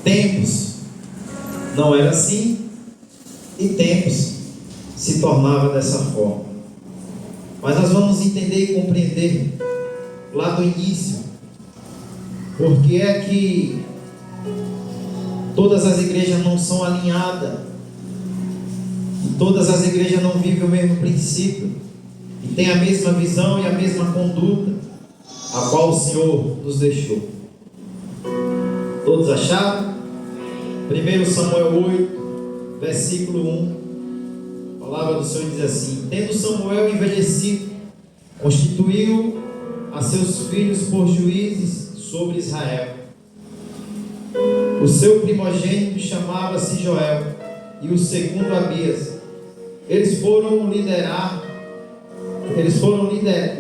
tempos não era assim e tempos se tornava dessa forma. Mas nós vamos entender e compreender lá do início porque é que todas as igrejas não são alinhadas e todas as igrejas não vivem o mesmo princípio e têm a mesma visão e a mesma conduta a qual o Senhor nos deixou. Todos acharam? 1 Samuel 8, versículo 1, a palavra do Senhor diz assim: tendo Samuel envelhecido, constituiu a seus filhos por juízes sobre Israel. O seu primogênito chamava-se Joel e o segundo Abias. Eles foram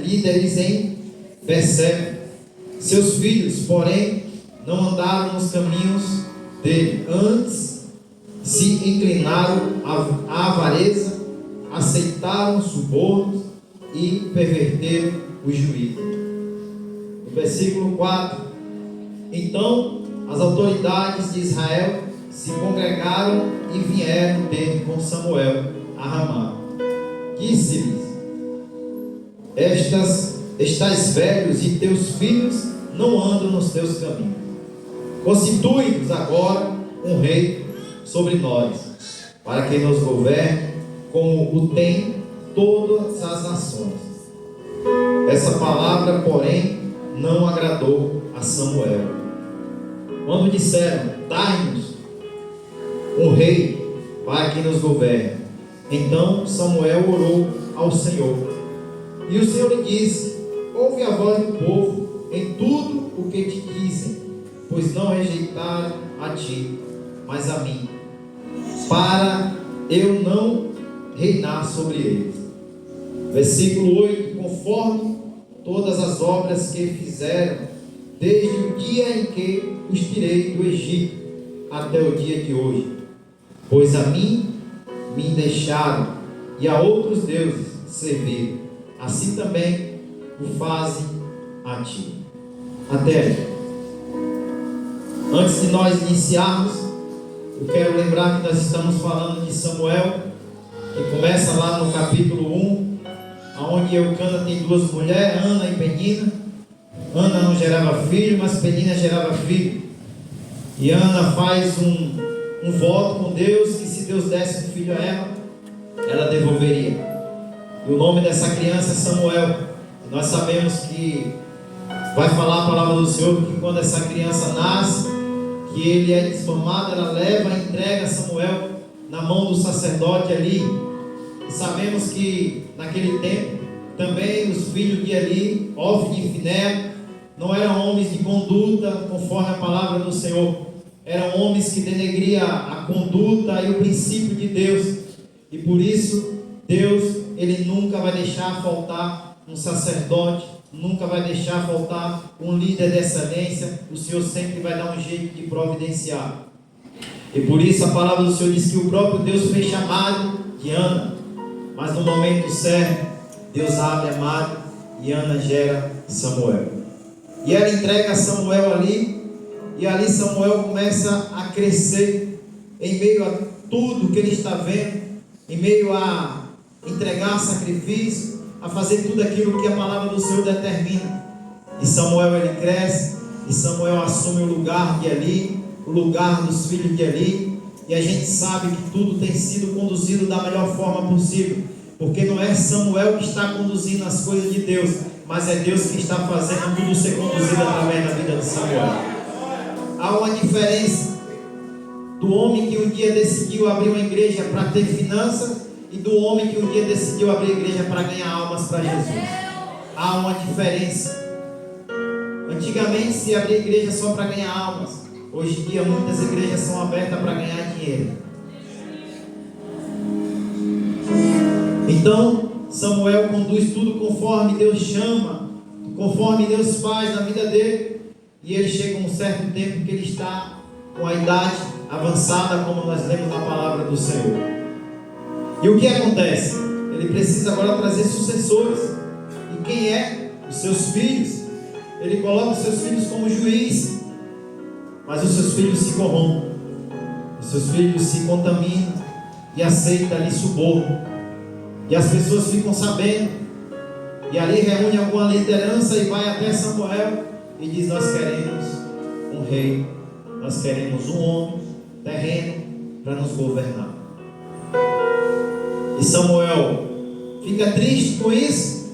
líderes em Berseba. Seus filhos, porém, não andaram nos caminhos dele, antes se inclinaram à avareza, aceitaram subornos e perverteram o juízo. No versículo 4: então as autoridades de Israel se congregaram e vieram ter com Samuel a Ramá. Disse-lhes: estás velhos e teus filhos não andam nos teus caminhos. Constitui-nos agora um rei sobre nós, para que nos governe como o tem todas as nações. Essa palavra, porém, não agradou a Samuel. Quando disseram: dai-nos um rei para que nos governe, então Samuel orou ao Senhor, e o Senhor lhe disse: ouve a voz do povo em tudo o que te dizem, pois não rejeitaram a ti, mas a mim, para eu não reinar sobre eles. Versículo 8: conforme todas as obras que fizeram desde o dia em que os tirei do Egito até o dia de hoje, pois a mim me deixaram e a outros deuses serviram, assim também o fazem a ti. Até aí. Antes de nós iniciarmos, eu quero lembrar que nós estamos falando de Samuel, que começa lá no capítulo 1, onde Eucana tem duas mulheres, Ana e Penina. Ana não gerava filho, mas Penina gerava filho. E Ana faz um voto com Deus, que se Deus desse um filho a ela devolveria. E o nome dessa criança é Samuel. E nós sabemos que vai falar a palavra do Senhor, que quando essa criança nasce, que ele é desmamado, ela leva e entrega Samuel na mão do sacerdote ali. E sabemos que naquele tempo também os filhos de Eli, Ofni e Finéia, não eram homens de conduta conforme a palavra do Senhor. Eram homens que denegriam a conduta e o princípio de Deus. E por isso Deus, Ele nunca vai deixar faltar um sacerdote, nunca vai deixar faltar um líder de excelência. O Senhor sempre vai dar um jeito de providenciar. E por isso a palavra do Senhor diz que o próprio Deus fez chamado de Ana, mas no momento certo Deus abre a madre e Ana gera Samuel. E ela entrega Samuel ali, e ali Samuel começa a crescer em meio a tudo que ele está vendo, em meio a entregar sacrifício, a fazer tudo aquilo que a palavra do Senhor determina. E Samuel ele cresce, e Samuel assume o lugar de Eli, o lugar dos filhos de Eli, e a gente sabe que tudo tem sido conduzido da melhor forma possível, porque não é Samuel que está conduzindo as coisas de Deus, mas é Deus que está fazendo tudo ser conduzido através da vida de Samuel. Há uma diferença do homem que um dia decidiu abrir uma igreja para ter finanças e do homem que um dia decidiu abrir a igreja para ganhar almas para Jesus. Há uma diferença. Antigamente se abria igreja só para ganhar almas. Hoje em dia muitas igrejas são abertas para ganhar dinheiro. Então Samuel conduz tudo conforme Deus chama, conforme Deus faz na vida dele. E ele chega a um certo tempo que ele está com a idade avançada, como nós lemos na palavra do Senhor. E o que acontece? Ele precisa agora trazer sucessores. E quem é? Os seus filhos. Ele coloca os seus filhos como juiz. mas os seus filhos se corrompem, os seus filhos se contaminam e aceitam ali suborno, e as pessoas ficam sabendo, e ali reúne alguma liderança e vai até Samuel e diz: nós queremos um rei, nós queremos um homem terreno para nos governar. E Samuel fica triste com isso,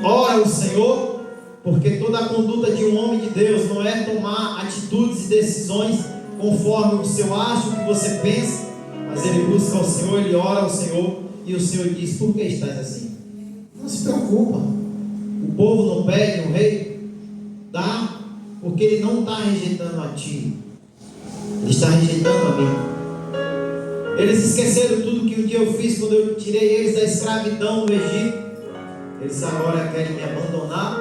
ora ao Senhor, porque toda a conduta de um homem de Deus não é tomar atitudes e decisões conforme o seu acha, o que você pensa, mas ele busca ao Senhor, ele ora ao Senhor, e o Senhor diz: por que estás assim? Não se preocupa, o povo não pede um rei, dá, porque ele não está rejeitando a ti, ele está rejeitando a mim. Eles esqueceram tudo que um dia eu fiz quando eu tirei eles da escravidão do Egito. Eles agora querem me abandonar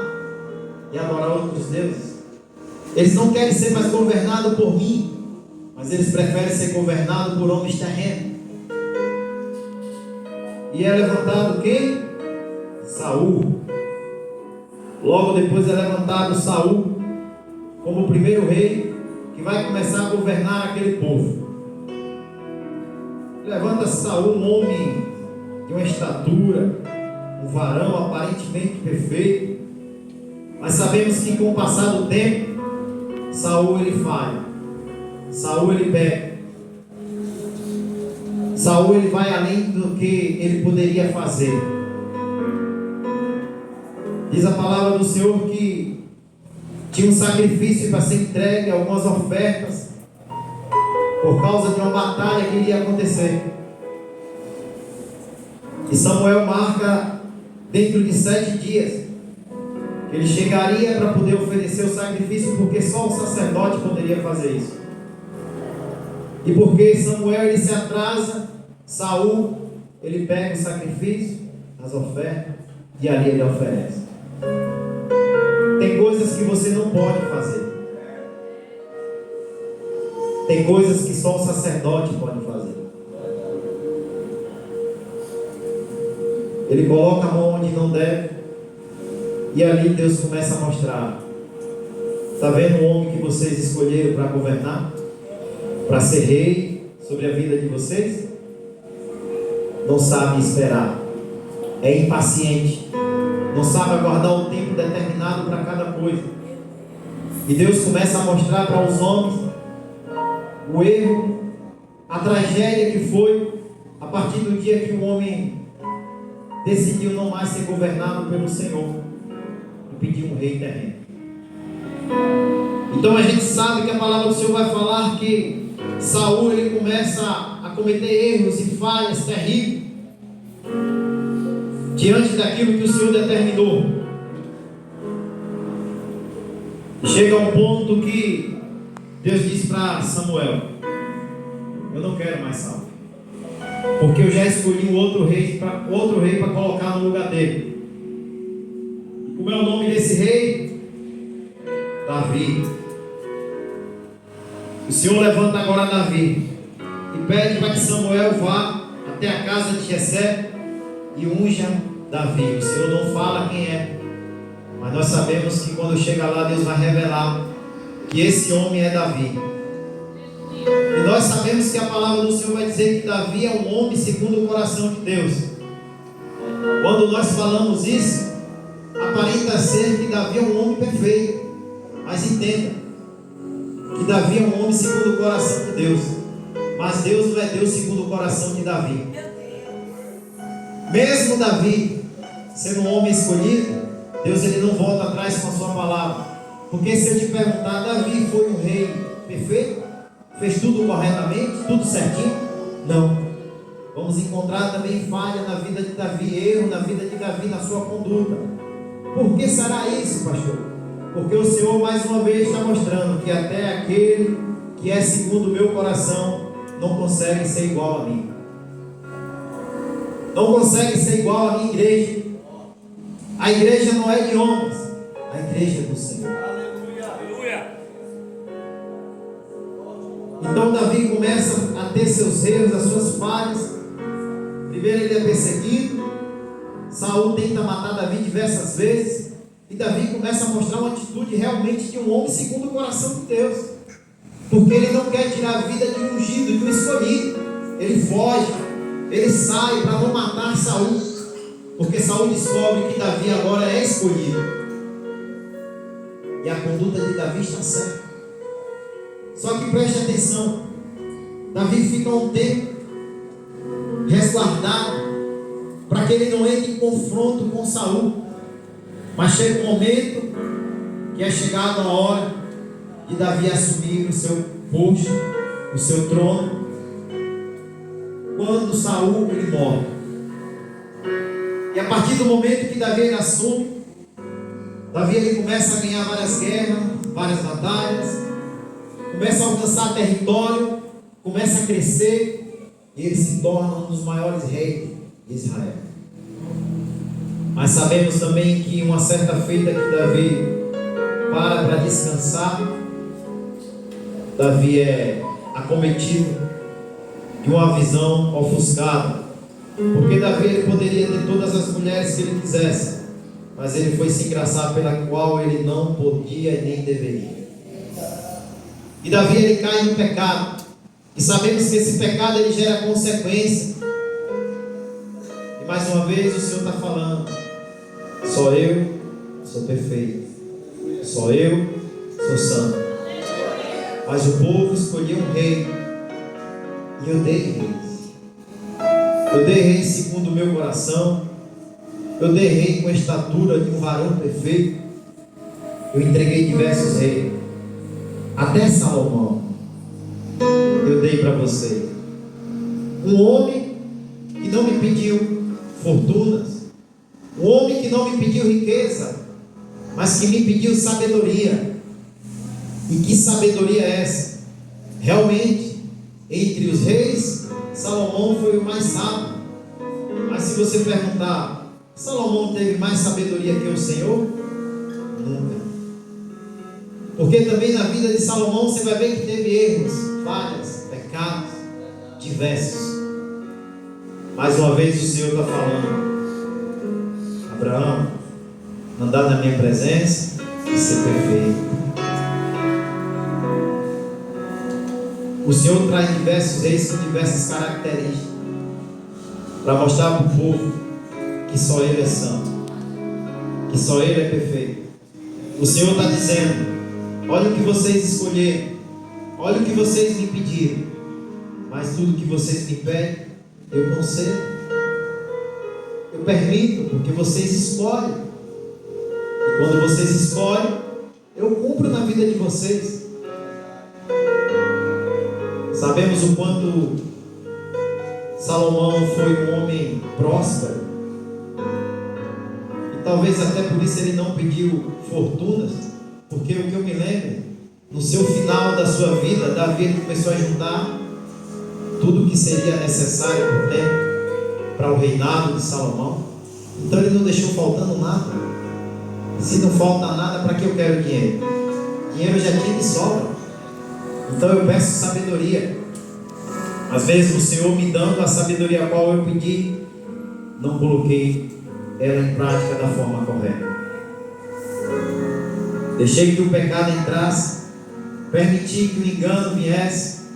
e adorar outros deuses. Eles não querem ser mais governados por mim, mas eles preferem ser governados por homens terrenos. E é levantado quem? Saul. Logo depois é levantado Saul como o primeiro rei que vai começar a governar aquele povo. Levanta Saul, um homem de uma estatura, um varão aparentemente perfeito, mas sabemos que com o passar do tempo, Saul ele falha, Saul ele peca, Saul ele vai além do que ele poderia fazer. Diz a palavra do Senhor que tinha um sacrifício para ser entregue, algumas ofertas, por causa de uma batalha que iria acontecer. E Samuel marca dentro de 7 dias que ele chegaria para poder oferecer o sacrifício, porque só o sacerdote poderia fazer isso. E porque Samuel ele se atrasa, Saul ele pega o sacrifício, as ofertas, e ali ele oferece. Tem coisas que você não pode fazer. Tem coisas que só o sacerdote pode fazer. Ele coloca a mão onde não deve, e ali Deus começa a mostrar: está vendo o homem que vocês escolheram para governar, para ser rei sobre a vida de vocês? Não sabe esperar, é impaciente, não sabe aguardar o tempo determinado para cada coisa. E Deus começa a mostrar para os homens o erro, a tragédia que foi a partir do dia que o homem decidiu não mais ser governado pelo Senhor e pediu um rei terreno. Então a gente sabe que a palavra do Senhor vai falar que Saul ele começa a cometer erros e falhas terríveis diante daquilo que o Senhor determinou. Chega a um ponto que Deus diz para Samuel: eu não quero mais Saul, porque eu já escolhi um outro rei para colocar no lugar dele. Como é o nome desse rei? Davi. O Senhor levanta agora Davi e pede para que Samuel vá até a casa de Jessé e unja Davi. O Senhor não fala quem é, mas nós sabemos que quando chega lá, Deus vai revelar que esse homem é Davi. E nós sabemos que a palavra do Senhor vai dizer que Davi é um homem segundo o coração de Deus. Quando nós falamos isso, aparenta ser que Davi é um homem perfeito, mas entenda que Davi é um homem segundo o coração de Deus, mas Deus não é Deus segundo o coração de Davi. Mesmo Davi sendo um homem escolhido, Deus ele não volta atrás com a sua palavra. Porque se eu te perguntar, Davi foi um rei perfeito? Fez tudo corretamente? Tudo certinho? Não. Vamos encontrar também falha na vida de Davi, erro na vida de Davi, na sua conduta. Por que será isso, pastor? Porque o Senhor mais uma vez está mostrando que até aquele que é segundo o meu coração não consegue ser igual a mim. Não consegue ser igual à minha igreja. A igreja não é de homens, a igreja é do Senhor. Aleluia. Então Davi começa a ter seus erros, as suas falhas. Primeiro ele é perseguido. Saul tenta matar Davi diversas vezes. E Davi começa a mostrar uma atitude realmente de um homem segundo o coração de Deus. porque ele não quer tirar a vida de um ungido, de um escolhido. Ele foge, ele sai para não matar Saul, porque Saul descobre que Davi agora é escolhido, e a conduta de Davi está certa. Só que preste atenção, Davi fica um tempo resguardado, para que ele não entre em confronto com Saul. Mas chega um momento que é chegada a hora de Davi assumir o seu posto, o seu trono, quando Saul ele morre. E a partir do momento que Davi ele assume, Davi ele começa a ganhar várias guerras, várias batalhas, começa a alcançar território, começa a crescer, e ele se torna um dos maiores reis de Israel. Mas sabemos também que uma certa feita que Davi para descansar, Davi é acometido de uma visão ofuscada, porque Davi ele poderia ter todas as mulheres que ele quisesse, mas ele foi se engraçar pela qual ele não podia e nem deveria. E Davi ele cai no pecado, e sabemos que esse pecado ele gera consequência. E mais uma vez o Senhor está falando: só eu sou perfeito, só eu sou santo. Mas o povo escolheu um rei, e eu dei reis. Eu dei reis segundo o meu coração. Eu dei rei com a estatura de um varão perfeito. Eu entreguei diversos reis, até Salomão eu dei para você. Um homem que não me pediu fortunas, um homem que não me pediu riqueza, mas que me pediu sabedoria. E que sabedoria é essa? Realmente, entre os reis, Salomão foi o mais sábio. Mas se você perguntar, Salomão teve mais sabedoria que o Senhor? Nunca. Porque também na vida de Salomão você vai ver que teve erros, falhas, pecados diversos. Mais uma vez o Senhor está falando: Abraão, andar na minha presença e ser perfeito. O Senhor traz diversos reis com diversas características, para mostrar para o povo que só Ele é santo, que só Ele é perfeito. O Senhor está dizendo: olha o que vocês escolheram, olha o que vocês me pediram, mas tudo que vocês me pedem, eu concedo, eu permito, porque vocês escolhem. E quando vocês escolhem, eu cumpro na vida de vocês. Sabemos o quanto Salomão foi um homem próspero, e talvez até por isso ele não pediu fortunas, porque o que eu me lembro, no seu final da sua vida, Davi ele começou a juntar tudo o que seria necessário por tempo para o reinado de Salomão. Então ele não deixou faltando nada. Se não falta nada, para que eu quero dinheiro? Dinheiro eu já tinha de sobra. Então eu peço sabedoria. Às vezes o Senhor me dando a sabedoria a qual eu pedi, não coloquei ela em prática da forma correta. Deixei que o pecado entrasse, permiti que o engano viesse,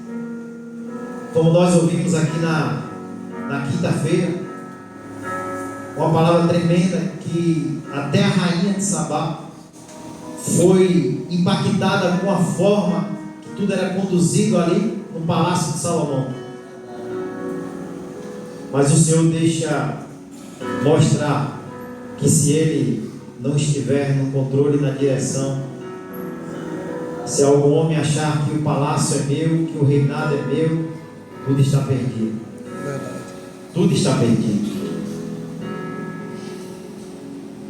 como nós ouvimos aqui na quinta-feira, uma palavra tremenda, que até a rainha de Sabá foi impactada com a forma que tudo era conduzido ali no palácio de Salomão. Mas o Senhor deixa mostrar que se Ele não estiver no controle e na direção, se algum homem achar que o palácio é meu, que o reinado é meu, tudo está perdido. Tudo está perdido.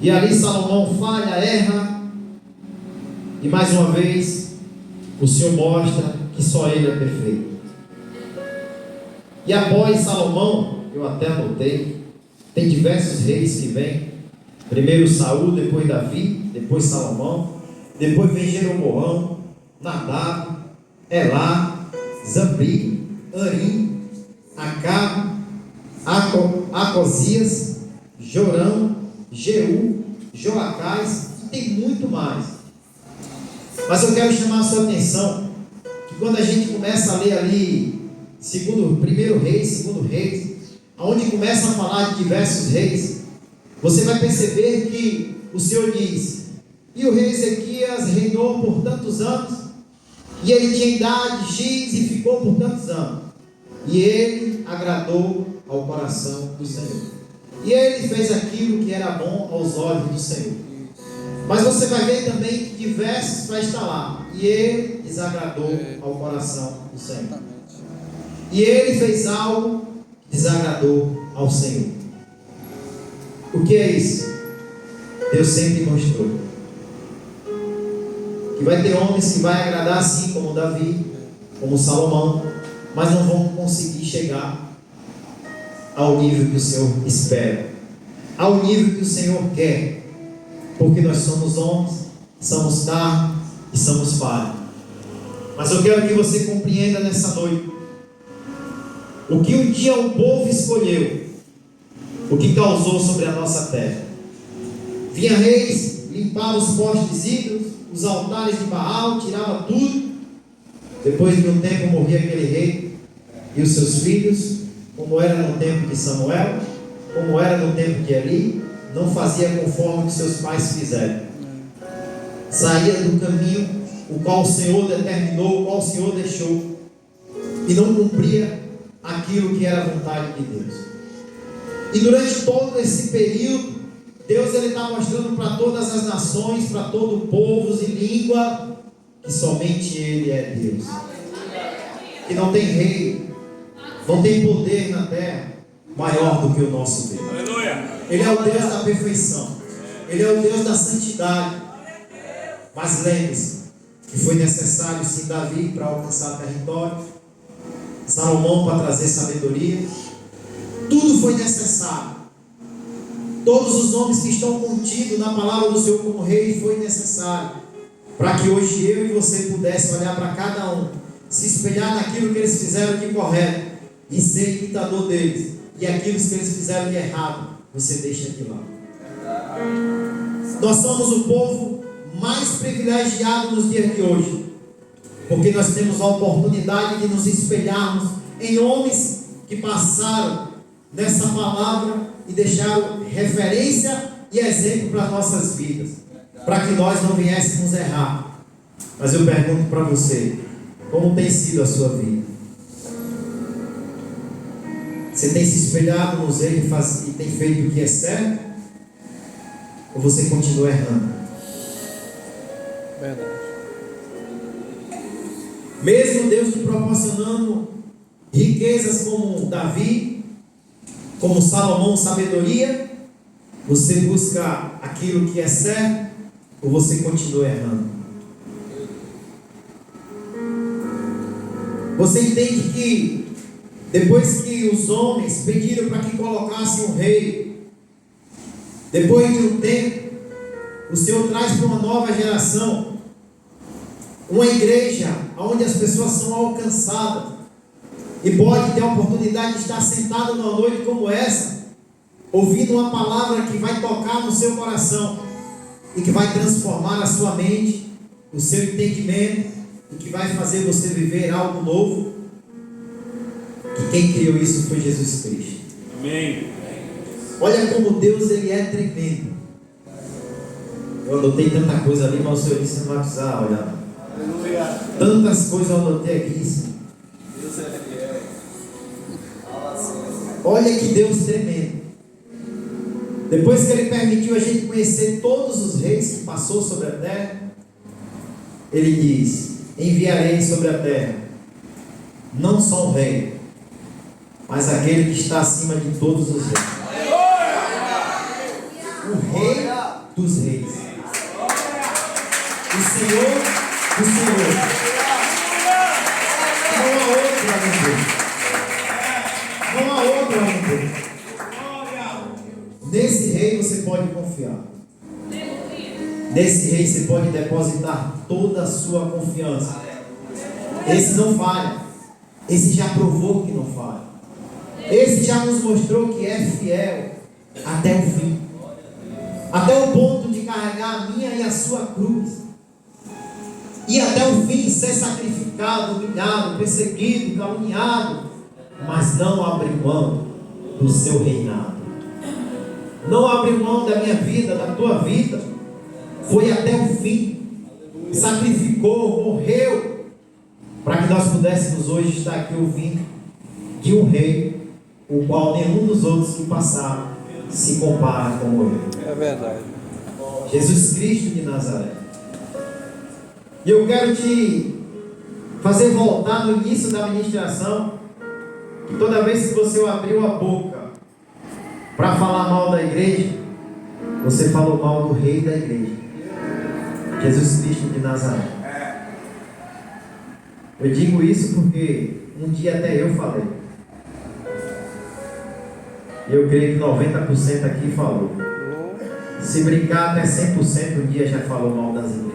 E ali Salomão falha, erra, e mais uma vez o Senhor mostra que só Ele é perfeito. E após Salomão, eu até anotei, tem diversos reis que vêm. Primeiro Saul, depois Davi, depois Salomão, depois vem Jeroboão, Nadab, Elá, Zabri, Arim, Acabe, Acosias, Jorão, Jeú, Joacás, e tem muito mais. Mas eu quero chamar a sua atenção que quando a gente começa a ler ali, primeiro Reis, segundo Reis, onde começa a falar de diversos reis, você vai perceber que o Senhor diz: e o rei Ezequias reinou por tantos anos, e ele tinha idade X e ficou por tantos anos, e ele agradou ao coração do Senhor, e ele fez aquilo que era bom aos olhos do Senhor. Mas você vai ver também que diversos vai estar lá, e ele desagradou ao coração do Senhor, e ele fez algo que desagradou ao Senhor. O que é isso? Deus sempre mostrou que vai ter homens que vai agradar, assim como Davi, como Salomão, mas não vão conseguir chegar ao nível que o Senhor espera, ao nível que o Senhor quer, porque nós somos homens, somos carne e somos falhos. Mas eu quero que você compreenda nessa noite o que um dia o povo escolheu, o que causou sobre a nossa terra. Vinha reis, limpava os postes ídolos, os altares de Baal, tirava tudo. Depois de um tempo morria aquele rei e os seus filhos, como era no tempo de Samuel, como era no tempo de Eli, não fazia conforme que seus pais fizeram. Saía do caminho o qual o Senhor determinou, o qual o Senhor deixou, e não cumpria aquilo que era a vontade de Deus. E durante todo esse período, Deus está mostrando para todas as nações, para todo o povo e língua, que somente Ele é Deus, que não tem rei, não tem poder na terra maior do que o nosso Deus. Ele é o Deus da perfeição, Ele é o Deus da santidade. Mas lembre-se que foi necessário sim Davi para alcançar território, Salomão para trazer sabedoria. Tudo foi necessário. Todos os nomes que estão contidos na palavra do Senhor como rei foi necessário, para que hoje eu e você pudesse olhar para cada um, se espelhar naquilo que eles fizeram de correto e ser imitador deles, e aquilo que eles fizeram de errado, você deixa de lado. Nós somos o povo mais privilegiado nos dias de hoje, porque nós temos a oportunidade de nos espelharmos em homens que passaram nessa palavra e deixaram referência e exemplo para as nossas vidas, para que nós não viéssemos errar. Mas eu pergunto para você, como tem sido a sua vida? Você tem se espelhado nos erros e tem feito o que é certo? Ou você continua errando? Verdade. Mesmo Deus te proporcionando riquezas como Davi, como Salomão, sabedoria, você busca aquilo que é certo ou você continua errando? Você entende que depois que os homens pediram para que colocassem um rei, depois de um tempo, o Senhor traz para uma nova geração uma igreja onde as pessoas são alcançadas e pode ter a oportunidade de estar sentado numa noite como essa, ouvindo uma palavra que vai tocar no seu coração e que vai transformar a sua mente, o seu entendimento, e que vai fazer você viver algo novo. Que quem criou isso foi Jesus Cristo. Amém. Olha como Deus ele é tremendo. Eu anotei tanta coisa ali, mas o Senhor disse: não vai precisar olhar. Aleluia. Tantas coisas eu anotei aqui. Deus é fiel. Olha que Deus tremendo. Depois que Ele permitiu a gente conhecer todos os reis que passou sobre a terra, Ele diz: enviarei sobre a terra não só um rei, mas aquele que está acima de todos os reis, o rei dos reis, o Senhor dos senhores. Não há outro além dele. Não há outro além dele. Nesse rei você pode confiar. Nesse rei você pode depositar toda a sua confiança. Esse não falha. Esse já provou que não falha. Esse já nos mostrou que é fiel até o fim, até o ponto de carregar a minha e a sua cruz. ir até o fim, ser sacrificado, humilhado, perseguido, caluniado, mas não abriu mão do seu reinado. Não abriu mão da minha vida, da tua vida. Foi até o fim. Sacrificou, morreu, para que nós pudéssemos hoje estar aqui ouvindo de um rei, o qual nenhum dos outros que passaram se compara com ele. É verdade. Jesus Cristo de Nazaré. E eu quero te fazer voltar no início da ministração, que toda vez que você abriu a boca para falar mal da igreja, você falou mal do rei da igreja, Jesus Cristo de Nazaré. Eu digo isso porque um dia até eu falei. E eu creio que 90% aqui falou. Se brincar, até 100% um dia já falou mal das igrejas.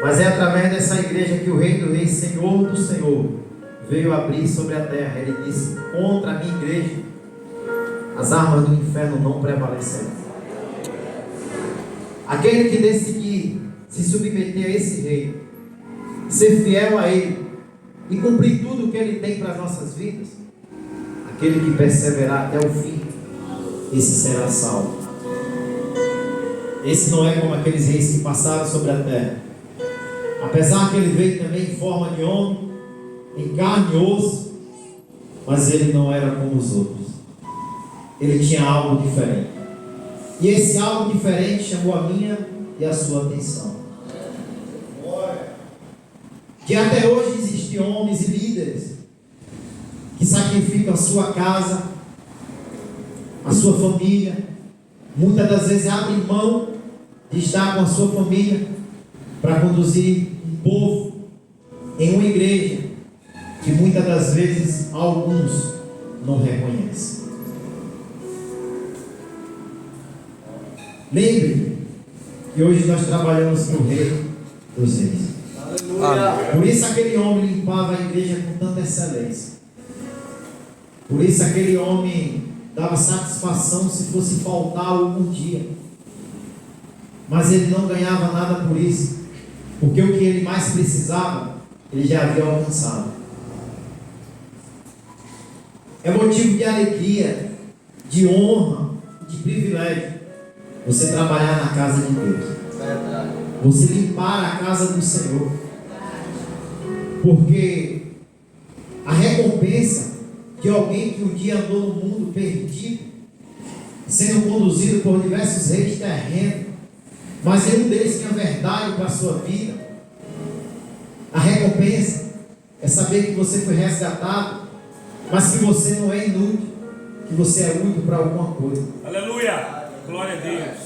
Mas é através dessa igreja que o Rei do Rei, Senhor do Senhor, veio abrir sobre a terra. Ele disse: contra a minha igreja as armas do inferno não prevalecerão. Aquele que decidir se submeter a esse rei, ser fiel a ele e cumprir tudo o que ele tem para as nossas vidas, aquele que perseverar até o fim, esse será salvo. Esse não é como aqueles reis que passaram sobre a terra. Apesar que ele veio também em forma de homem, em carne e osso, mas ele não era como os outros. Ele tinha algo diferente. E esse algo diferente chamou a minha e a sua atenção. Que até hoje existem homens e líderes que sacrificam a sua casa, a sua família, muitas das vezes abrem mão de estar com a sua família para conduzir um povo em uma igreja que muitas das vezes alguns não reconhecem. Lembre que hoje nós trabalhamos com o Rei dos Reis. Por isso aquele homem limpava a igreja com tanta excelência. Por isso aquele homem dava satisfação se fosse faltar algum dia. Mas ele não ganhava nada por isso, porque o que ele mais precisava, ele já havia alcançado. É motivo de alegria, de honra, de privilégio você trabalhar na casa de Deus. Você limpar a casa do Senhor. Porque a recompensa de alguém que um dia andou no mundo perdido, sendo conduzido por diversos reis terrenos, mas nenhum deles tinha verdade para a sua vida. A recompensa é saber que você foi resgatado, mas que você não é inútil, que você é útil para alguma coisa. Aleluia! Glória a Deus.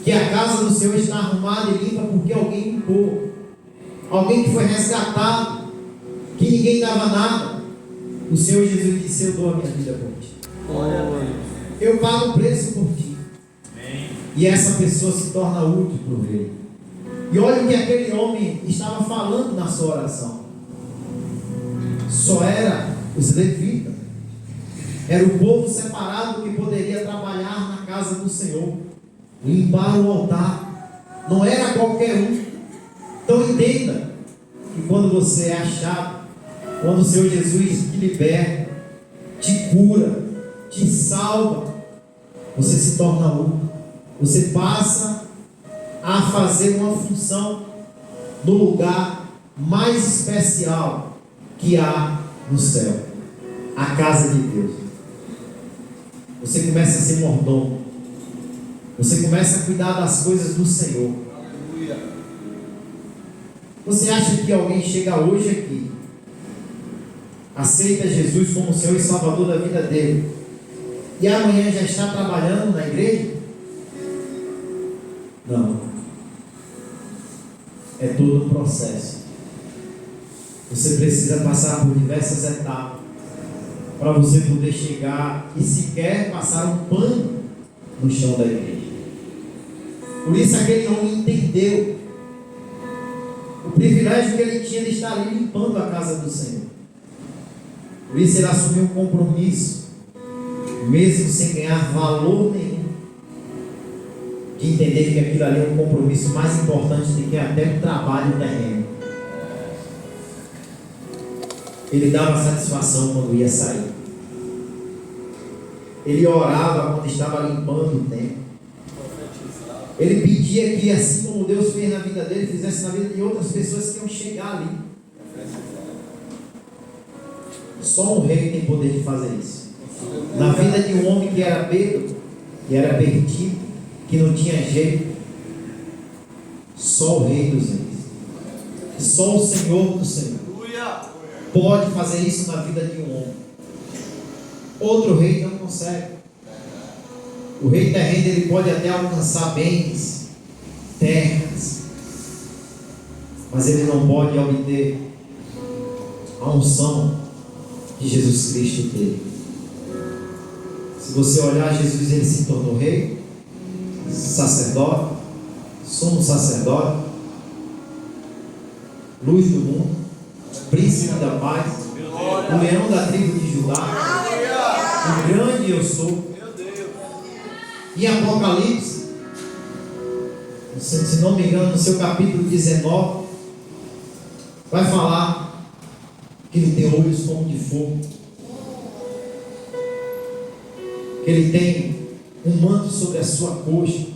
Que a casa do Senhor está arrumada e limpa porque alguém limpou. Alguém que foi resgatado, que ninguém dava nada. O Senhor Jesus disse: eu dou a minha vida por ti. Eu pago o preço por ti. Amém. E essa pessoa se torna útil para o rei. E olha o que aquele homem estava falando na sua oração. Só era os levitas. Era o povo separado que poderia trabalhar na casa do Senhor, limpar o altar. Não era qualquer um. Então entenda que quando você é achado, quando o Senhor Jesus te liberta, te cura, te salva, você se torna útil. Você passa a fazer uma função no lugar mais especial que há no céu, a casa de Deus. Você começa a ser mordomo. Você começa a cuidar das coisas do Senhor. Você acha que alguém chega hoje aqui, aceita Jesus como Senhor e Salvador da vida dele, e amanhã já está trabalhando na igreja? Não. É todo um processo. Você precisa passar por diversas etapas para você poder chegar e sequer passar um pano no chão da igreja. Por isso aquele homem entendeu o privilégio que ele tinha de estar ali limpando a casa do Senhor. Por isso ele assumiu um compromisso, mesmo sem ganhar valor nenhum. de entender que aquilo ali é um compromisso mais importante do que até o trabalho terreno. Ele dava satisfação quando ia sair. Ele orava quando estava limpando o templo. Ele pedia que, assim como Deus fez na vida dele, fizesse na vida de outras pessoas que iam chegar ali. Só um rei tem poder de fazer isso. Na vida de um homem que era bêbado, que era perdido, que não tinha jeito, só o Rei dos Reis, só o Senhor do Senhor pode fazer isso na vida de um homem. Outro rei não consegue. O rei terreno, ele pode até alcançar bens, terras, mas ele não pode obter a unção de Jesus Cristo dele. Se você olhar, Jesus, ele se tornou rei, sacerdote, sumo sacerdote, luz do mundo, príncipe da paz, o leão da tribo de Judá, o grande eu sou. Em Apocalipse, se não me engano, no seu capítulo 19, vai falar que ele tem olhos como de fogo, que ele tem um manto sobre a sua coxa,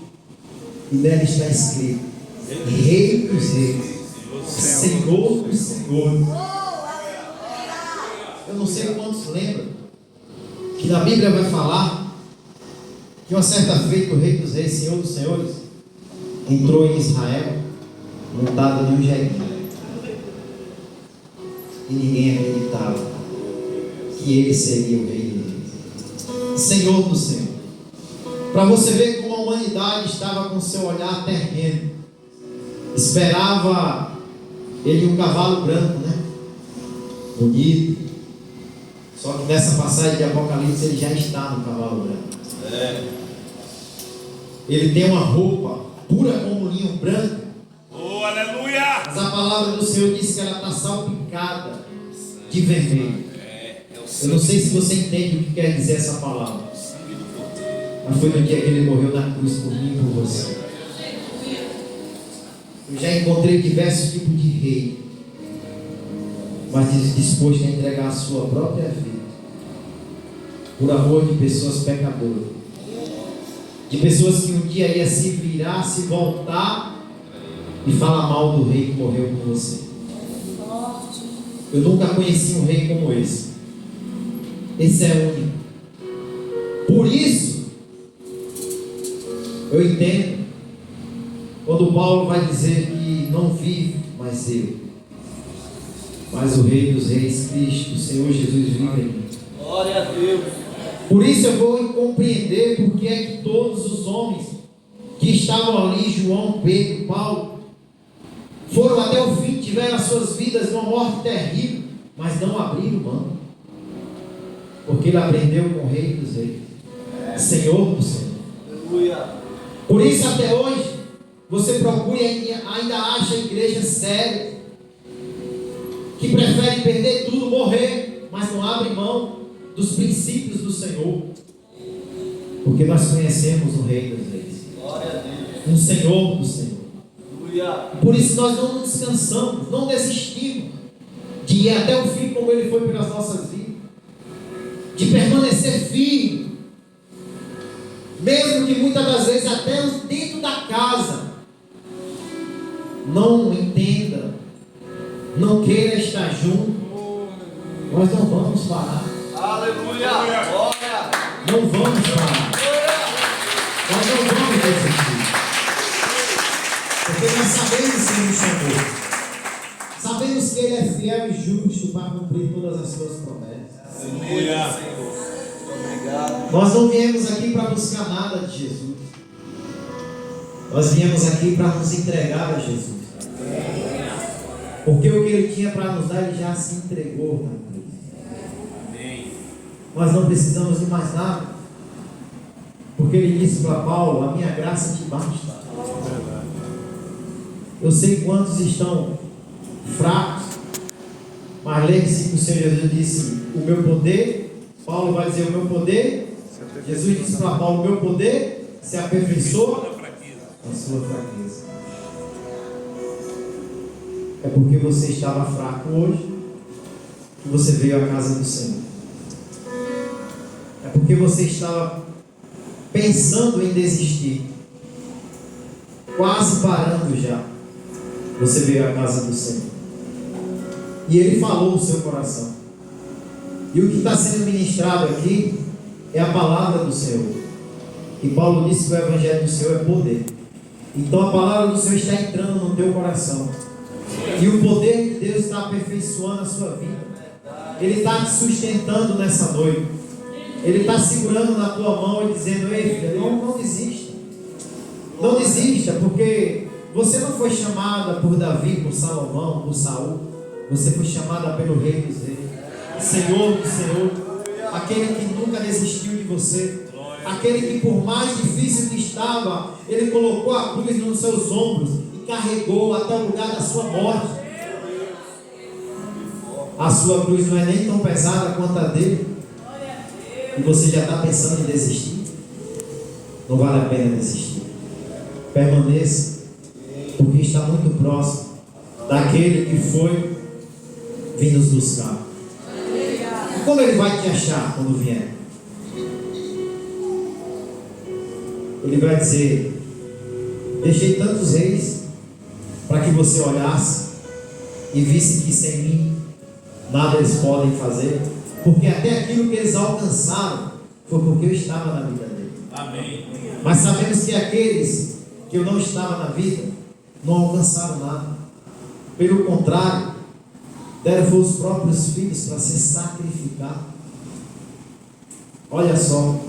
e nela está escrito: Rei dos Reis, Senhor dos Senhores. Eu não sei quantos lembram que na Bíblia vai falar que uma certa feita o Rei dos Reis, Senhor dos Senhores, entrou em Israel montado num jeguinho, e ninguém acreditava que ele seria o Rei dos Reis, Senhor do Senhor. Para você ver como a humanidade estava com seu olhar terreno, esperava ele um cavalo branco, né? Bonito. Só que nessa passagem de Apocalipse ele já está no cavalo branco. Ele tem uma roupa pura como linho branco. Oh, aleluia! Mas a palavra do Senhor diz que ela está salpicada de vermelho. Eu não sei se você entende o que quer dizer essa palavra, mas foi no dia que ele morreu na cruz por mim e por você. Eu já encontrei diversos tipos de rei, mas disposto a entregar a sua própria vida por amor de pessoas pecadoras, de pessoas que um dia ia se virar, se voltar e falar mal do rei que morreu por você. Eu nunca conheci um rei como esse. Esse é único. Por isso eu entendo quando Paulo vai dizer que não vive mais eu, mas o Rei dos Reis, Cristo, o Senhor Jesus vive em mim. Glória a Deus. Por isso eu vou compreender porque é que todos os homens que estavam ali, João, Pedro, Paulo, foram até o fim, tiveram as suas vidas numa morte terrível, mas não abriram mão, porque ele aprendeu com o Rei dos Reis, Senhor do Senhor. Aleluia. Por isso até hoje você procura e ainda acha a igreja séria, que prefere perder tudo, morrer, mas não abre mão dos princípios do Senhor, porque nós conhecemos o Rei dos Reis, Glória a Deus. um Senhor do Senhor. Aleluia. Por isso nós não descansamos, não desistimos de ir até o fim como Ele foi pelas nossas vidas, de permanecer firme, mesmo que muitas das vezes até dentro da casa não entenda, não queira estar junto, nós não vamos parar. Aleluia. Glória. Não vamos parar. Nós não vamos desistir. Porque nós sabemos que Ele nos chamou. Sabemos que Ele é fiel e justo para cumprir todas as suas promessas. Aleluia, Senhor. Muito obrigado. Nós não viemos aqui para buscar nada de Jesus. Nós viemos aqui para nos entregar a Jesus. Porque o que Ele tinha para nos dar, Ele já se entregou na cruz. Nós não precisamos de mais nada, porque Ele disse para Paulo: a minha graça te basta. Eu sei quantos estão fracos, mas lembre-se que o Senhor Jesus disse: o meu poder, Paulo vai dizer: o meu poder, Jesus disse para Paulo: o meu poder se aperfeiçoa na sua fraqueza. É porque você estava fraco hoje que você veio à casa do Senhor. É porque você estava pensando em desistir, quase parando já. Você veio à casa do Senhor. E Ele falou o seu coração. E o que está sendo ministrado aqui é a palavra do Senhor. E Paulo disse que o Evangelho do Senhor é poder. Então a palavra do Senhor está entrando no teu coração. E o poder de Deus está aperfeiçoando a sua vida. Ele está te sustentando nessa noite. Ele está segurando na tua mão e dizendo: ei filha, não desista. Não desista, porque você não foi chamada por Davi, por Salomão, por Saul. Você foi chamada pelo Rei dos Reis, Senhor do Senhor, aquele que nunca desistiu de você, aquele que por mais difícil que estava, Ele colocou a cruz nos seus ombros e carregou até o lugar da sua morte. A sua cruz não é nem tão pesada quanto a dele, e você já está pensando em desistir. Não vale a pena desistir. Permaneça, porque está muito próximo daquele que foi vir nos buscar. E como Ele vai te achar quando vier? Ele vai dizer: deixei tantos reis para que você olhasse e visse que sem mim nada eles podem fazer, porque até aquilo que eles alcançaram foi porque eu estava na vida deles. Amém. Mas sabemos que aqueles que eu não estava na vida não alcançaram nada. Pelo contrário, deram os próprios filhos para ser sacrificados. Olha só,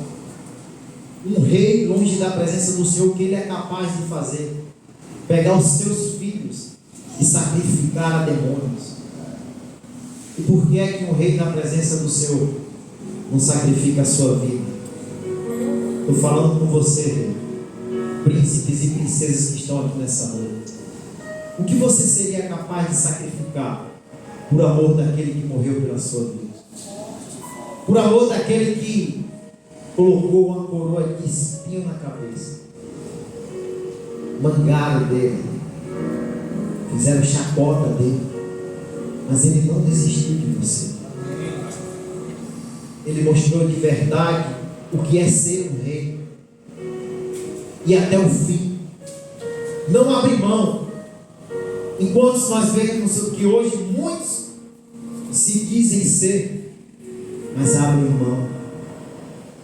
um rei longe da presença do Senhor, o que ele é capaz de fazer? Pegar os seus filhos e sacrificar a demônios. E por que é que um rei na presença do Senhor não sacrifica a sua vida? Estou falando com você, rei, príncipes e princesas que estão aqui nessa noite. O que você seria capaz de sacrificar por amor daquele que morreu pela sua vida? Por amor daquele que colocou uma coroa de espinho na cabeça, mangaram dele, fizeram chacota dele, mas ele não desistiu de você. Ele mostrou de verdade o que é ser um rei, e até o fim não abre mão. Enquanto nós vemos que hoje muitos se dizem ser, mas abrem mão,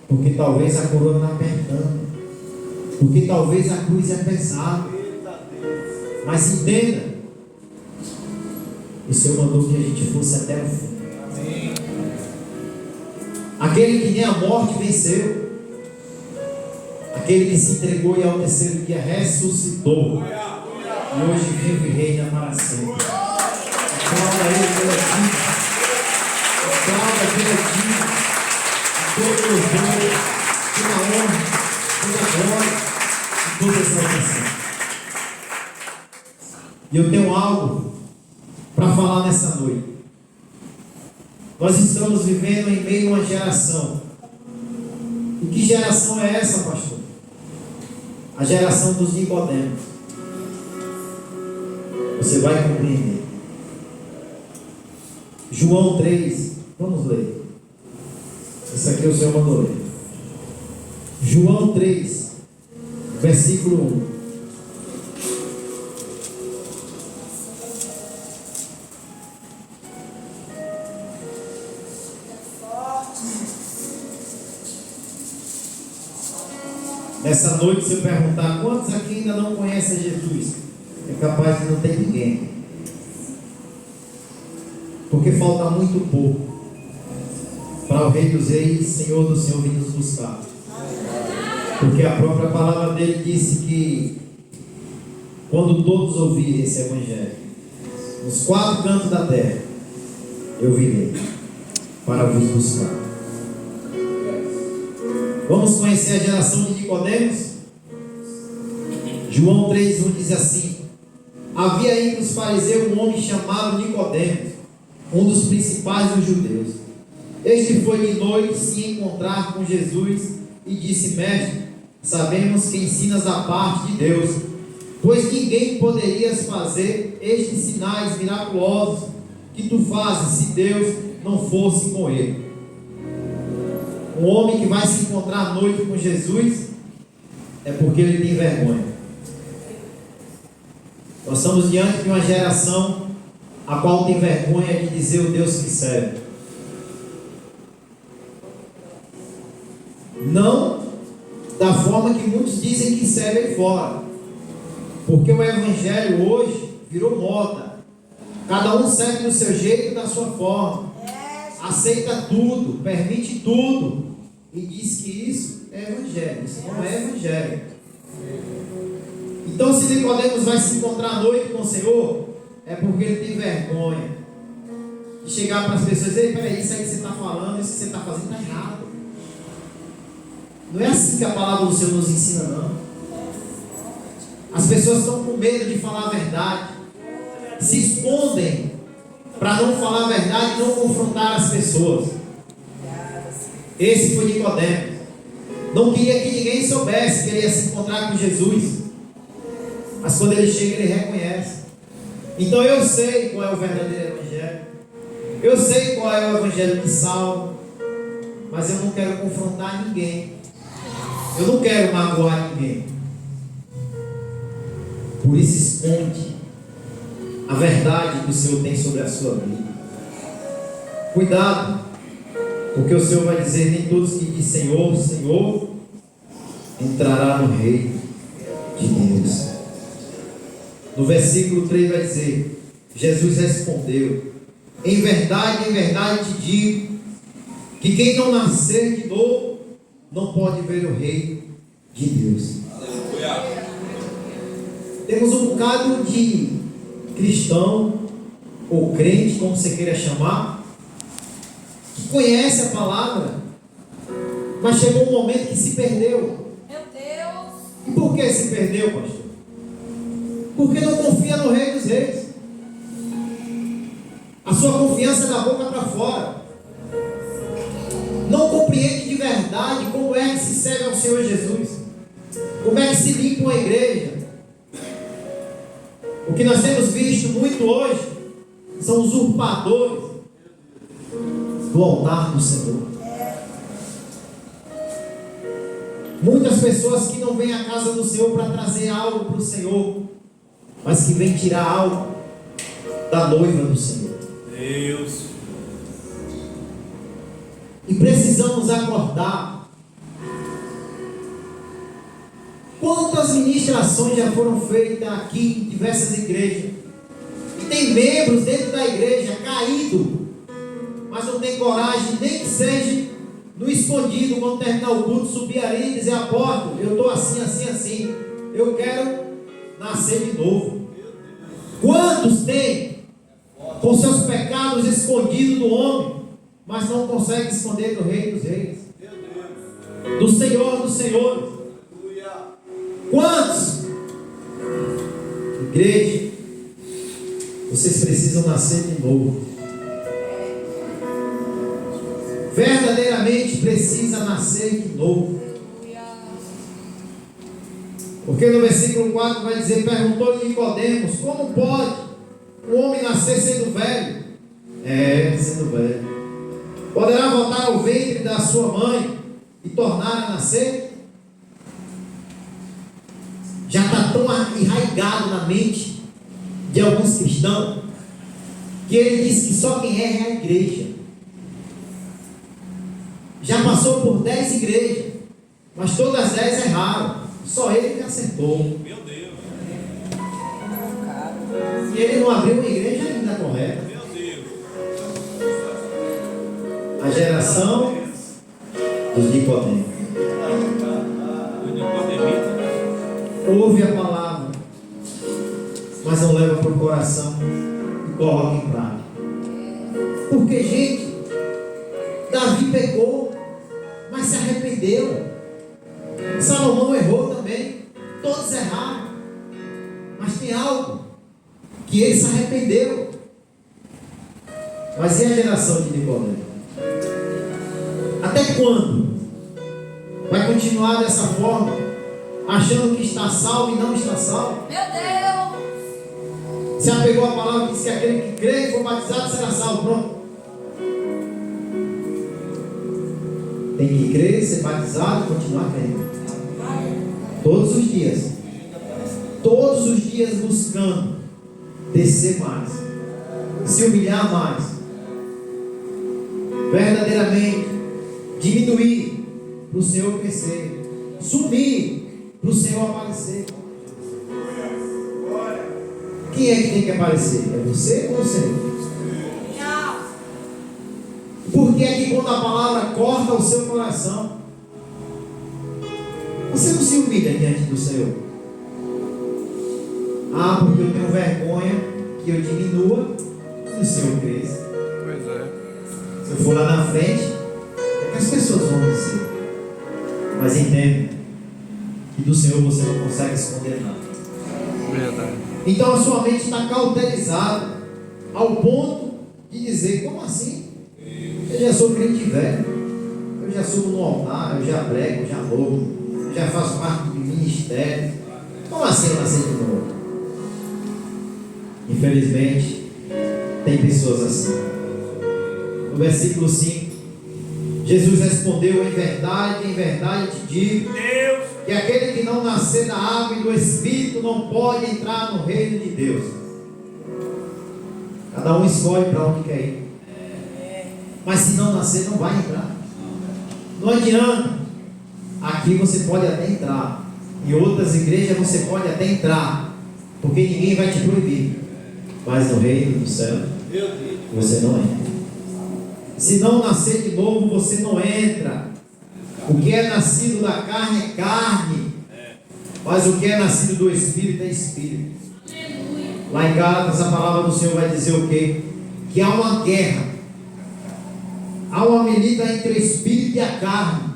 porque talvez a coroa está apertando, porque talvez a cruz é pesada. Mas entenda, o Senhor mandou que a gente fosse até o fim. Aquele que nem a morte venceu, aquele que se entregou e ao terceiro dia ressuscitou, e hoje vive e reina para sempre. Aplauda Ele pela vida, aplauda pela vida, todo louvor, toda honra, toda glória e toda exaltação. E eu tenho algo para falar nessa noite. Nós estamos vivendo em meio a uma geração. E que geração é essa, pastor? A geração dos Nicodemos. Você vai compreender. João 3, vamos ler. Isso aqui o Senhor mandou ler. João 3, versículo 1. Nessa noite, se eu perguntar quantos aqui ainda não conhecem Jesus, é capaz de não ter ninguém, porque falta muito pouco para o Rei dos Reis, Senhor do Senhor vir nos buscar. Porque a própria palavra dele disse que quando todos ouvirem esse Evangelho, nos 4 cantos da terra, eu virei para vos buscar. Vamos conhecer a geração de Nicodemos? João 3,1 diz assim: havia entre os fariseus um homem chamado Nicodemos, um dos principais dos judeus. Este foi de noite se encontrar com Jesus e disse: mestre, sabemos que ensinas da parte de Deus, pois ninguém poderias fazer estes sinais miraculosos que tu fazes se Deus não fosse com ele. Um homem que vai se encontrar à noite com Jesus é porque ele tem vergonha. Nós estamos diante de uma geração a qual tem vergonha de dizer o Deus que serve. Não da forma que muitos dizem que servem fora, porque o evangelho hoje virou moda. Cada um serve do seu jeito e da sua forma, aceita tudo, permite tudo e diz que isso é evangelho. Isso não é evangelho. Então, se Nicodemos vai se encontrar à noite com o Senhor, é porque ele tem vergonha de chegar para as pessoas e dizer: peraí, isso aí que você está falando, isso que você está fazendo está errado. Não é assim que a palavra do Senhor nos ensina, não. As pessoas estão com medo de falar a verdade, se escondem para não falar a verdade e não confrontar as pessoas. Esse foi Nicodemos. Não queria que ninguém soubesse que ele ia se encontrar com Jesus, mas quando ele chega, ele reconhece. Então eu sei qual é o verdadeiro evangelho, eu sei qual é o evangelho que salva, mas eu não quero confrontar ninguém, eu não quero magoar ninguém. Por isso esconde a verdade que o Senhor tem sobre a sua vida. Cuidado, porque o Senhor vai dizer: nem todos que dizem Senhor, Senhor, entrará no reino de Deus. No versículo 3 vai dizer: Jesus respondeu: em verdade te digo, que quem não nascer de novo, não pode ver o reino de Deus. Aleluia. Temos um bocado de cristão, ou crente, como você queira chamar, que conhece a palavra, mas chegou um momento que se perdeu. Meu Deus! E por que se perdeu, pastor? Porque não confia no Rei dos Reis. A sua confiança é da boca para fora. Não compreende de verdade como é que se serve ao Senhor Jesus, como é que se limpa uma igreja. O que nós temos visto muito hoje são usurpadores do altar do Senhor. Muitas pessoas que não vêm à casa do Senhor para trazer algo para o Senhor, mas que vêm tirar algo da noiva do Senhor. Deus. E precisamos acordar. Quantas ministrações já foram feitas aqui em diversas igrejas? E tem membros dentro da igreja caído, mas não tem coragem, nem que seja no escondido, quando terminar o culto, subir ali e dizer: apóstolo, eu estou assim, assim, assim, eu quero nascer de novo. Quantos tem com seus pecados escondidos do homem, mas não consegue esconder do Rei dos Reis, do Senhor dos Senhores? Quantos? Igreja, vocês precisam nascer de novo. Verdadeiramente precisa nascer de novo. Porque no versículo 4 vai dizer: perguntou-lhe Nicodemos: como pode um homem nascer sendo velho? Sendo velho. Poderá voltar ao ventre da sua mãe e tornar a nascer? Já está tão enraizado na mente de alguns cristãos, que ele diz que só quem erra é a igreja. Já passou por 10 igrejas, mas todas as 10 erraram, só ele que acertou. Meu Deus. E ele não abriu uma igreja ainda correta. Meu Deus. A geração dos Nicodemos. Ouve a palavra, mas não leva para o coração e coloca em prática. Porque, gente, Davi pecou, mas se arrependeu. Salomão errou também. Todos erraram, mas tem algo que ele se arrependeu. Mas e a geração de Nicodemo? Até quando vai continuar dessa forma? achando que está salvo e não está salvo. Meu Deus! Se apegou à palavra que diz que aquele que crê e for batizado será salvo. Pronto. Tem que crer, ser batizado e continuar crendo. Todos os dias. Todos os dias buscando descer mais, se humilhar mais, verdadeiramente diminuir para o Senhor crescer, sumir para o Senhor aparecer. Quem é que tem que aparecer? É você ou o Senhor? Por que é que quando a palavra corta o seu coração, você não se humilha diante do Senhor? Ah, porque eu tenho vergonha que eu diminua e o Senhor cresça. Pois é. Se eu for lá na frente, é que as pessoas vão dizer. Mas entenda que do Senhor você não consegue esconder nada. Verdade. Então a sua mente está cauterizada ao ponto de dizer: como assim? Eu já sou crente velho, eu já subo no altar, eu já prego, eu já louvo, eu já faço parte do ministério. Como assim eu nasci de novo? Infelizmente, tem pessoas assim. No versículo 5, Jesus respondeu: em verdade te digo, que aquele que não nascer da água e do Espírito não pode entrar no reino de Deus. Cada um escolhe para onde quer ir. Mas se não nascer, não vai entrar. Não adianta. Aqui você pode até entrar. Em outras igrejas você pode até entrar, porque ninguém vai te proibir. Mas no reino do céu, você não entra. Se não nascer de novo, você não entra. O que é nascido da carne é carne, mas o que é nascido do Espírito é Espírito. Lá em Gálatas, a palavra do Senhor vai dizer o quê? Que há uma guerra, há uma medida entre o Espírito e a carne.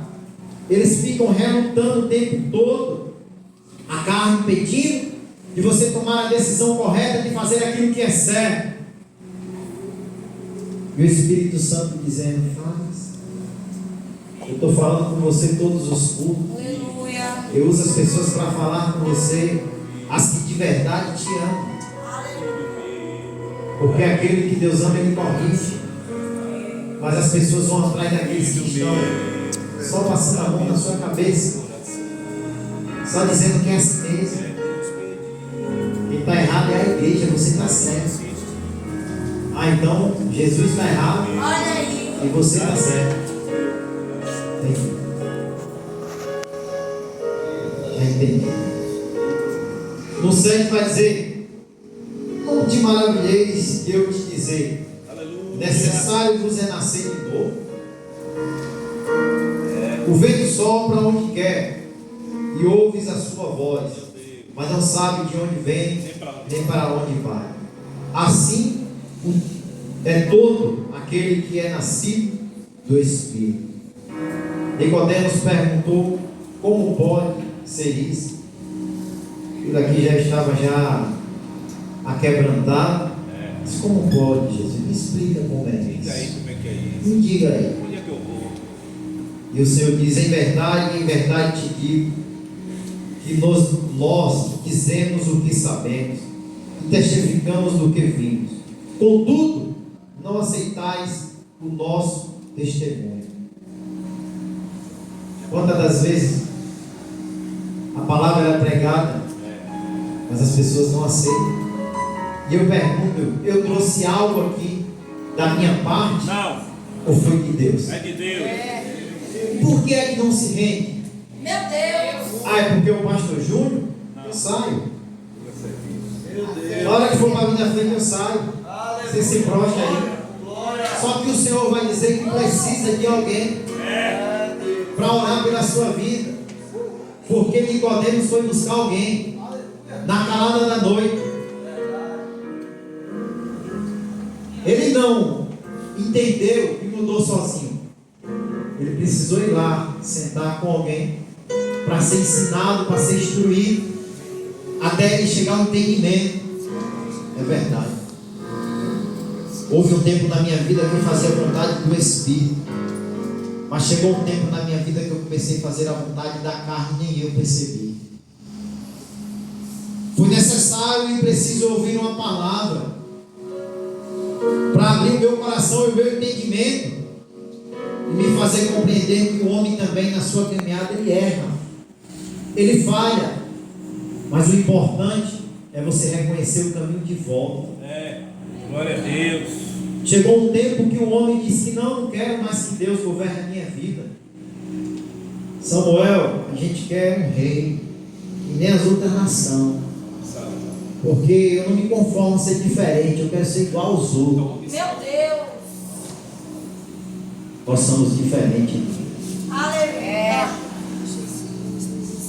Eles ficam relutando o tempo todo. A carne pedindo de você tomar a decisão correta de fazer aquilo que é certo, e o Espírito Santo dizendo: faz. Eu estou falando com você todos os cultos. Aleluia. Eu uso as pessoas para falar com você, as que de verdade te amam, porque aquele que Deus ama, Ele corrige. Mas as pessoas vão atrás daqueles que estão só passando a mão na sua cabeça, só dizendo que é assim mesmo. Quem está errado é a igreja, você está certo. Ah, então Jesus está errado Olha aí. e você está certo. Já entendi. No 7 vai dizer: como te maravilheis de eu te dizer, necessário vos é nascer de novo. O vento sopra onde quer e ouves a sua voz, mas não sabe de onde vem nem para onde vai. Assim é todo aquele que é nascido do Espírito. Nicodemos perguntou: como pode ser isso? Ele aqui já estava aquebrantado. Mas como pode, Jesus? Me explica como é isso. Diga aí como é que é isso. Me diga aí. Onde é que eu vou? E o Senhor diz: em verdade te digo, que nós dizemos o que sabemos e testificamos do que vimos. Contudo, não aceitais o nosso testemunho. Quantas das vezes a palavra era pregada, mas as pessoas não aceitam? E eu pergunto: eu trouxe algo aqui da minha parte? Não, Ou foi de Deus? é de Deus. Por que é que não se rende? Meu Deus. Ah, é porque o pastor Júnior? Eu saio. Na hora que for para vir na frente, eu saio. Você se prostra aí. Só que o Senhor vai dizer que precisa de alguém para orar pela sua vida. Porque Nicodemos foi buscar alguém na calada da noite. Ele não entendeu e mudou sozinho. Ele precisou ir lá, sentar com alguém, para ser ensinado, para ser instruído, até ele chegar ao entendimento. É verdade. Houve um tempo na minha vida que eu fazia a vontade do Espírito, mas chegou um tempo na minha vida que eu comecei a fazer a vontade da carne, nem eu percebi. necessário e preciso ouvir uma palavra para abrir o meu coração e o meu entendimento e me fazer compreender que o homem também na sua caminhada ele erra, ele falha, mas o importante é você reconhecer o caminho de volta. Glória a Deus. Chegou um tempo que o homem disse que não quero mais que Deus governe a minha vida. Samuel, a gente quer um rei e nem as outras nações, porque eu não me conformo a ser diferente, eu quero ser igual aos outros. Meu Deus. Nós somos diferentes, Aleluia.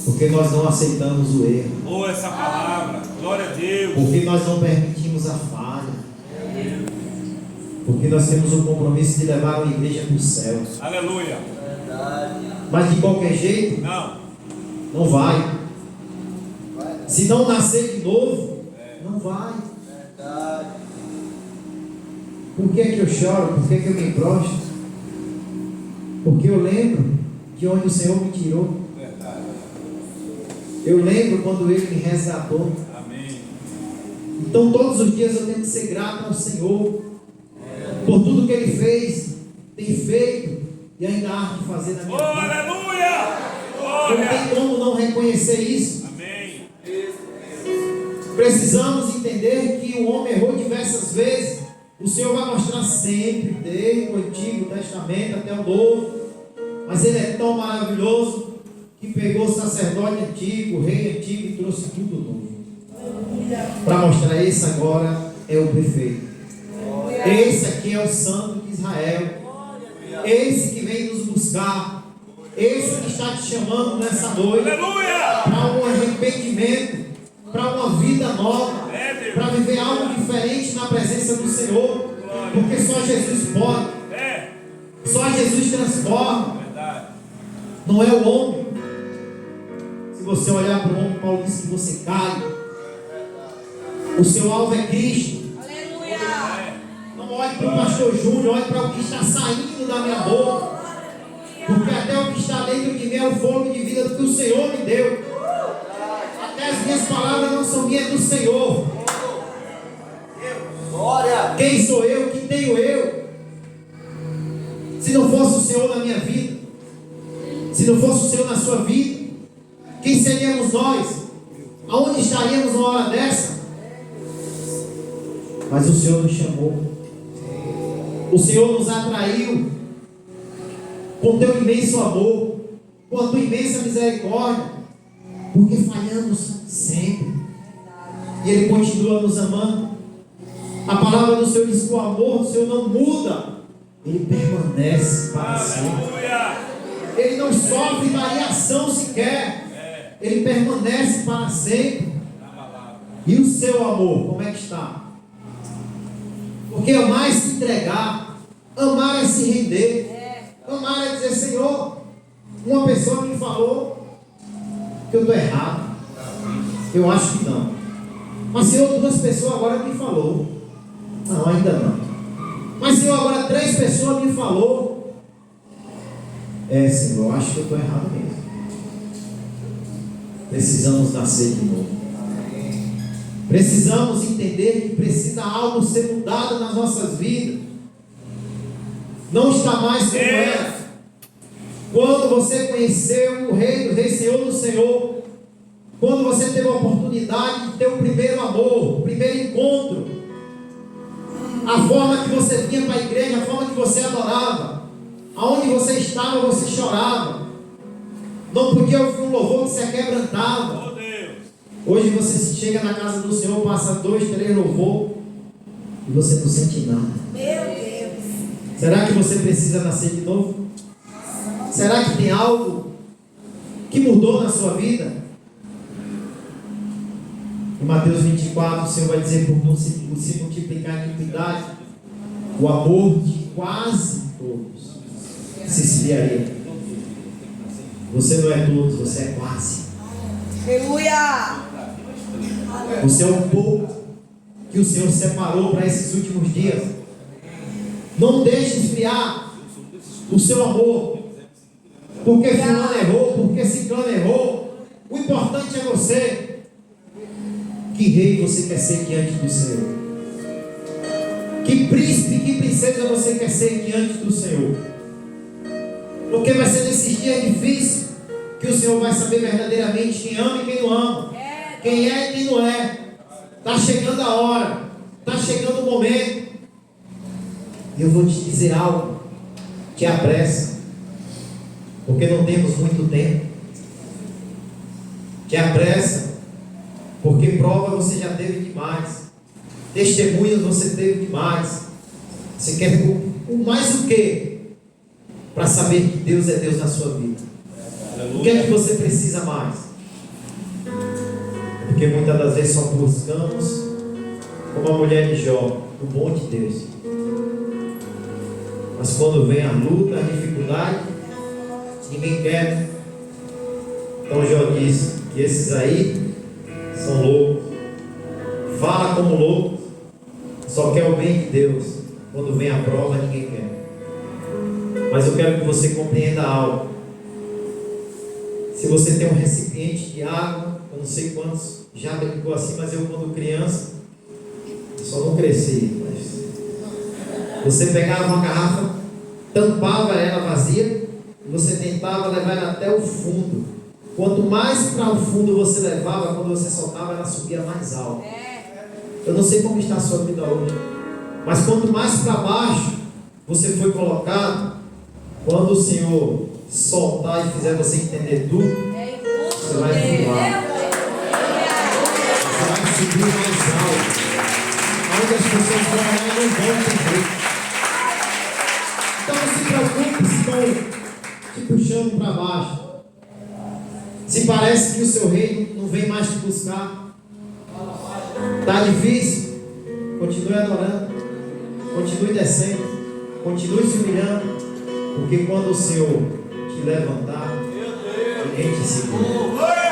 porque nós não aceitamos o erro, Oh, essa palavra. Glória a Deus. porque nós não permitimos a falha, porque nós temos o compromisso de levar a igreja para os céus. Aleluia. Mas de qualquer jeito, não vai. Se não nascer de novo, não vai. Por que eu choro? Por que eu me prostro? Porque eu lembro de onde o Senhor me tirou. Eu lembro quando Ele me resgatou. Amém. Então todos os dias eu tenho que ser grato ao Senhor por tudo que Ele fez, tem feito e ainda há de fazer na minha vida. Aleluia. Não tem como não reconhecer isso. Amém. Precisamos entender que o homem errou diversas vezes. O Senhor vai mostrar sempre, desde o Antigo Testamento até o Novo. Mas Ele é tão maravilhoso que pegou o sacerdote antigo, o rei antigo e trouxe tudo novo. Para mostrar, esse agora é o perfeito. Esse aqui é o Santo de Israel. Esse que vem nos buscar. Esse que está te chamando nessa noite. Para um arrependimento, para uma vida nova, para viver algo diferente na presença do Senhor, porque só Jesus pode, só Jesus transforma, não é o homem. Se você olhar para o homem, Paulo diz que você cai. O seu alvo é Cristo. Aleluia. Não olhe para o pastor Júnior, olhe para o que está saindo da minha boca, porque até o que está dentro de mim é o fogo de vida que o Senhor me deu. As minhas palavras não são minhas, do Senhor. Glória. Quem sou eu? Que tenho eu? Se não fosse o Senhor na minha vida, se não fosse o Senhor na sua vida, quem seríamos nós? Aonde estaríamos numa hora dessa? Mas o Senhor nos chamou, o Senhor nos atraiu com teu imenso amor, com a tua imensa misericórdia, porque falhamos sempre e Ele continua nos amando. A palavra do Senhor diz que o amor do Senhor não muda, Ele permanece para sempre. Ele não sofre variação sequer, Ele permanece para sempre. E o seu amor, como é que está? Porque amar é se entregar, amar é se render, amar é dizer: Senhor, uma pessoa me falou que eu estou errado, eu acho que não, mas Senhor, 2 pessoas agora me falou, não, ainda não, mas Senhor, agora 3 pessoas me falou, Senhor, eu acho que eu estou errado mesmo. Precisamos nascer de novo, precisamos entender que precisa algo ser mudado nas nossas vidas, não está mais como era. Quando você conheceu o Rei do Rei, Senhor do Senhor, quando você teve a oportunidade de ter o primeiro amor, o primeiro encontro, a forma que você vinha para a igreja, a forma que você adorava, aonde você estava, você chorava, não podia ouvir um louvor que se aquebrantava. Hoje você chega na casa do Senhor, passa 2, 3 louvor e você não sente nada. Meu Deus. Será que você precisa nascer de novo? Será que tem algo que mudou na sua vida? Em Mateus 24, o Senhor vai dizer: por se multiplicar a iniquidade, o amor de quase todos se esfriaria. Você não é todos, você é quase. Aleluia. Você é um pouco que o Senhor separou para esses últimos dias. Não deixe esfriar o seu amor, porque fulano errou, porque ciclano errou. O importante é você. Que rei você quer ser diante do Senhor? Que príncipe, que princesa você quer ser diante do Senhor? Porque vai ser nesses dias difíceis que o Senhor vai saber verdadeiramente quem ama e quem não ama, quem é e quem não é. Está chegando a hora, está chegando o momento. E eu vou te dizer algo: te apressa, porque não temos muito tempo. Te apressa, porque prova você já teve demais, testemunhas você teve demais. Você quer o mais o quê? Para saber que Deus é Deus na sua vida. O que é que você precisa mais? Porque muitas das vezes só buscamos, como a mulher de Jó, o bom de Deus. Mas quando vem a luta, a dificuldade, ninguém quer. Então Jó diz que esses aí são loucos. Fala como louco, só quer o bem de Deus. Quando vem a prova, ninguém quer. Mas eu quero que você compreenda algo. Se você tem um recipiente de água, eu não sei quantos já brincou assim, mas eu quando criança, só não cresci, mas você pegava uma garrafa, tampava ela vazia e você tentava levar ela até o fundo. Quanto mais para o fundo você levava, quando você soltava, ela subia mais alto. Eu não sei como está a sua vida hoje, mas quanto mais para baixo você foi colocado, quando o Senhor soltar e fizer você entender tudo, você vai voar. Você vai subir mais alto. Onde as pessoas vão olhar, não vão entender. Então não se preocupe se estão te puxando para baixo. Se parece que o seu reino não vem mais te buscar, está difícil, continue adorando, continue descendo, continue se humilhando, porque quando o Senhor te levantar, ninguém te segura.